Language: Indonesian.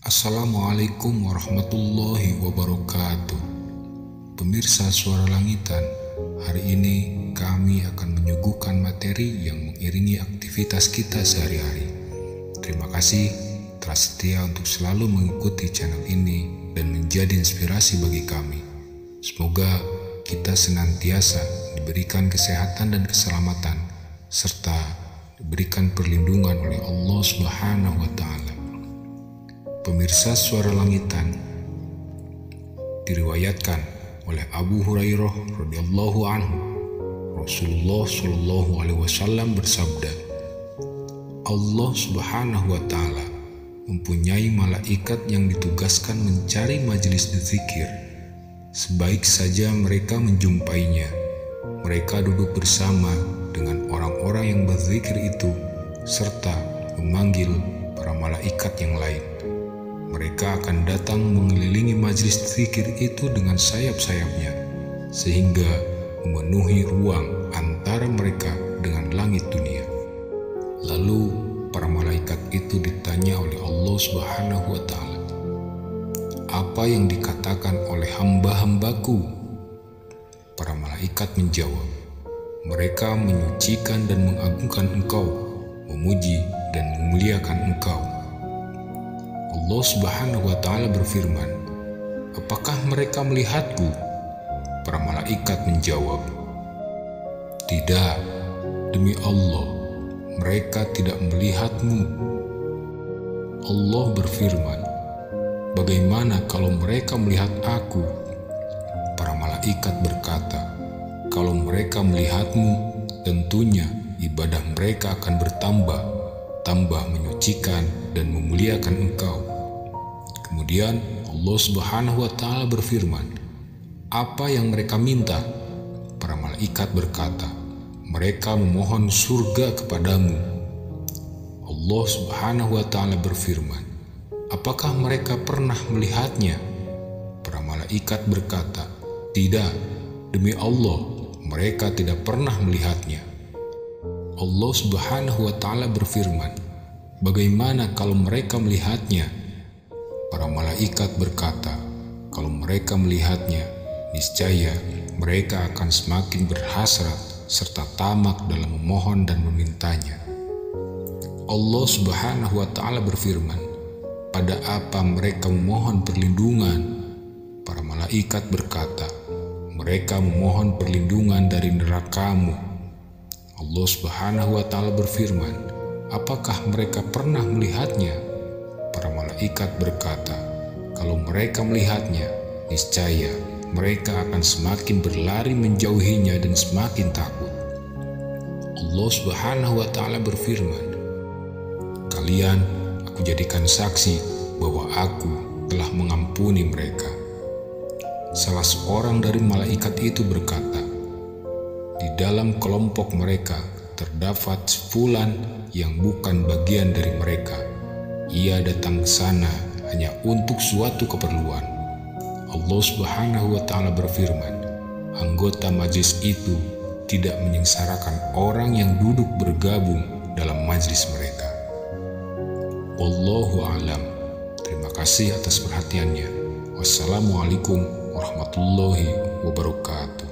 Assalamualaikum warahmatullahi wabarakatuh. Pemirsa Suara Langitan, hari ini kami akan menyuguhkan materi yang mengiringi aktivitas kita sehari-hari. Terima kasih telah setia untuk selalu mengikuti channel ini dan menjadi inspirasi bagi kami. Semoga kita senantiasa diberikan kesehatan dan keselamatan serta diberikan perlindungan oleh Allah Subhanahu wa Ta'ala. Pemirsa Suara Langitan, diriwayatkan oleh Abu Hurairah radhiyallahu anhu, Rasulullah Shallallahu alaihi wasallam bersabda, Allah Subhanahu wa Ta'ala mempunyai malaikat yang ditugaskan mencari majelis dzikir. Sebaik saja mereka menjumpainya, mereka duduk bersama dengan orang-orang yang berzikir itu serta memanggil para malaikat yang lain. Mereka akan datang mengelilingi majelis zikir itu dengan sayap-sayapnya, sehingga memenuhi ruang antara mereka dengan langit dunia. Lalu para malaikat itu ditanya oleh Allah Subhanahu wa Ta'ala, apa yang dikatakan oleh hamba-hambaku? Para malaikat menjawab, mereka menyucikan dan mengagungkan Engkau, memuji dan memuliakan Engkau. Allah Subhanahu wa Ta'ala berfirman, apakah mereka melihatku? Para malaikat menjawab, tidak, demi Allah, mereka tidak melihatmu. Allah berfirman, bagaimana kalau mereka melihat aku? Para malaikat berkata, kalau mereka melihatmu, tentunya ibadah mereka akan bertambah, tambah menyucikan dan memuliakan Engkau. Kemudian Allah Subhanahu wa Ta'ala berfirman, apa yang mereka minta? Para malaikat berkata, mereka memohon surga kepadamu. Allah Subhanahu wa Ta'ala berfirman, apakah mereka pernah melihatnya? Para malaikat berkata, tidak, demi Allah, mereka tidak pernah melihatnya. Allah Subhanahu wa Ta'ala berfirman, bagaimana kalau mereka melihatnya? Para malaikat berkata, kalau mereka melihatnya, niscaya mereka akan semakin berhasrat serta tamak dalam memohon dan memintanya. Allah Subhanahu wa Ta'ala berfirman, pada apa mereka memohon perlindungan? Para malaikat berkata, mereka memohon perlindungan dari neraka-Mu. Allah Subhanahu wa Ta'ala berfirman, apakah mereka pernah melihatnya? Para malaikat berkata, kalau mereka melihatnya, niscaya mereka akan semakin berlari menjauhinya dan semakin takut. Allah Subhanahu wa Ta'ala berfirman, kalian aku jadikan saksi bahwa aku telah mengampuni mereka. Salah seorang dari malaikat itu berkata, di dalam kelompok mereka terdapat fulan yang bukan bagian dari mereka. Ia datang ke sana hanya untuk suatu keperluan. Allah Subhanahu wa Ta'ala berfirman, anggota majlis itu tidak menyengsarakan orang yang duduk bergabung dalam majlis mereka. Wallahu a'lam. Terima kasih atas perhatiannya. Wassalamualaikum warahmatullahi wabarakatuh.